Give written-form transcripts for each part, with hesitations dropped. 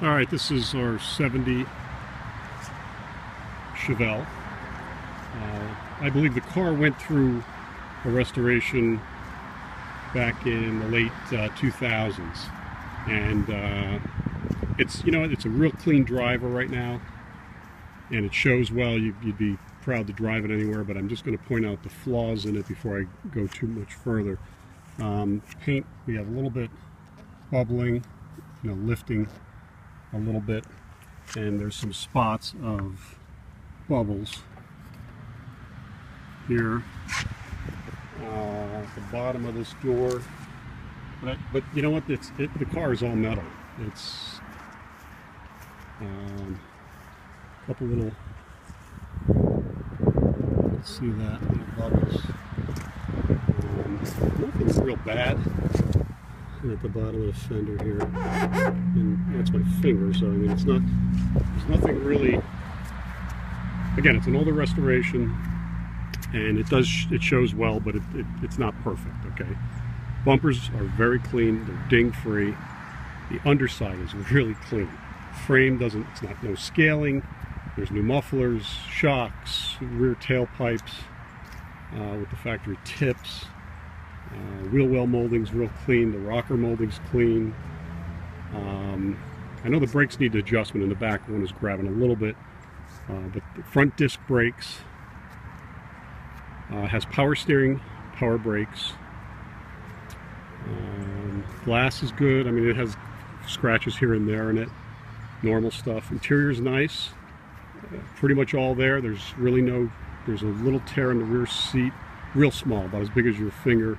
All right, this is our 70 Chevelle. I believe the car went through a restoration back in the late 2000s, and it's a real clean driver right now, and it shows well. You'd be proud to drive it anywhere, but I'm just going to point out the flaws in it before I go too much further. Paint, we have a little bit bubbling, lifting a little bit, and there's some spots of bubbles here at the bottom of this door. But you know what? The car is all metal. It's a couple little. Let's see that little bubbles. Nothing real bad. And at the bottom of the fender here, and that's my finger. So I mean, it's not. There's nothing really. Again, it's an older restoration, and it shows well, but it's not perfect. Okay, bumpers are very clean. They're ding free. The underside is really clean. Frame doesn't. It's not no scaling. There's new mufflers, shocks, rear tailpipes with the factory tips. Wheel well molding's real clean. The rocker molding's clean. I know the brakes need adjustment, and the back one is grabbing a little bit. But the front disc brakes has power steering, power brakes. Glass is good. I mean, it has scratches here and there in it. Normal stuff. Interior's nice. Pretty much all there. There's really no. There's a little tear in the rear seat, real small, about as big as your finger.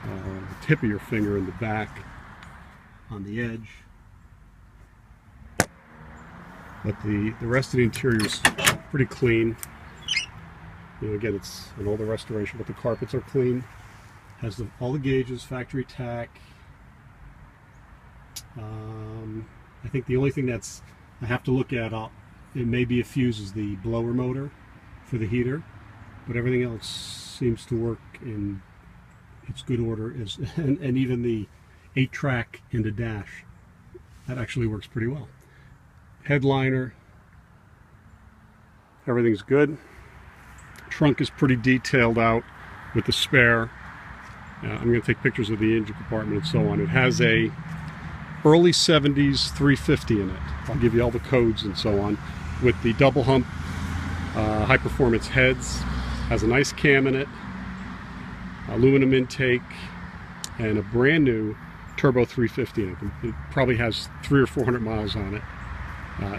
The tip of your finger in the back on the edge. But the rest of the interior is pretty clean. Again, it's an older restoration, but the carpets are clean. Has all the gauges, factory tack. I think the only thing that's I have to look at, it may be a fuse, is the blower motor for the heater, but everything else seems to work in its good order. And even the 8-track in the dash, that actually works pretty well. Headliner, everything's good. Trunk is pretty detailed out with the spare. I'm going to take pictures of the engine compartment and so on. It has a early 70s 350 in it. I'll give you all the codes and so on. With the double hump high performance heads, has a nice cam in it, aluminum intake, and a brand new turbo 350 in it. It probably has 300 or 400 miles on it.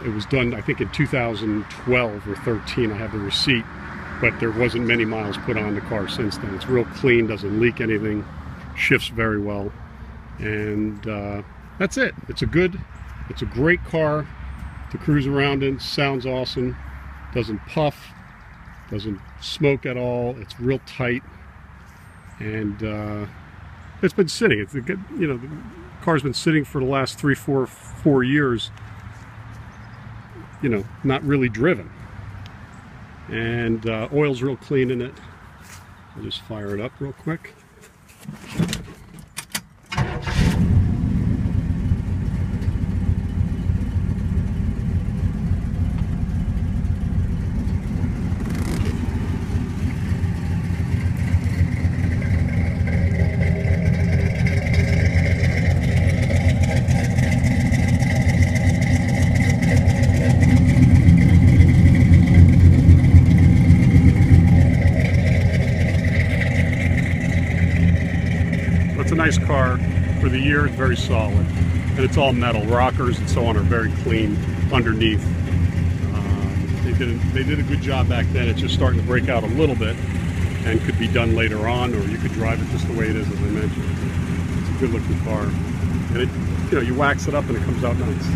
It was done, I think, in 2012 or 13. I have the receipt, but there wasn't many miles put on the car since then. It's real clean, doesn't leak anything, shifts very well, and that's it. It's a great car to cruise around in. Sounds awesome, doesn't puff, doesn't smoke at all. It's real tight, and it's been sitting. It's a good, the car's been sitting for the last 4 years. Not really driven, and oil's real clean in it. I'll just fire it up real quick. It's a nice car. For the year, it's very solid, and it's all metal. Rockers and so on are very clean underneath. They did a good job back then. It's just starting to break out a little bit, and could be done later on, or you could drive it just the way it is, as I mentioned. It's a good looking car, and you wax it up and it comes out nice.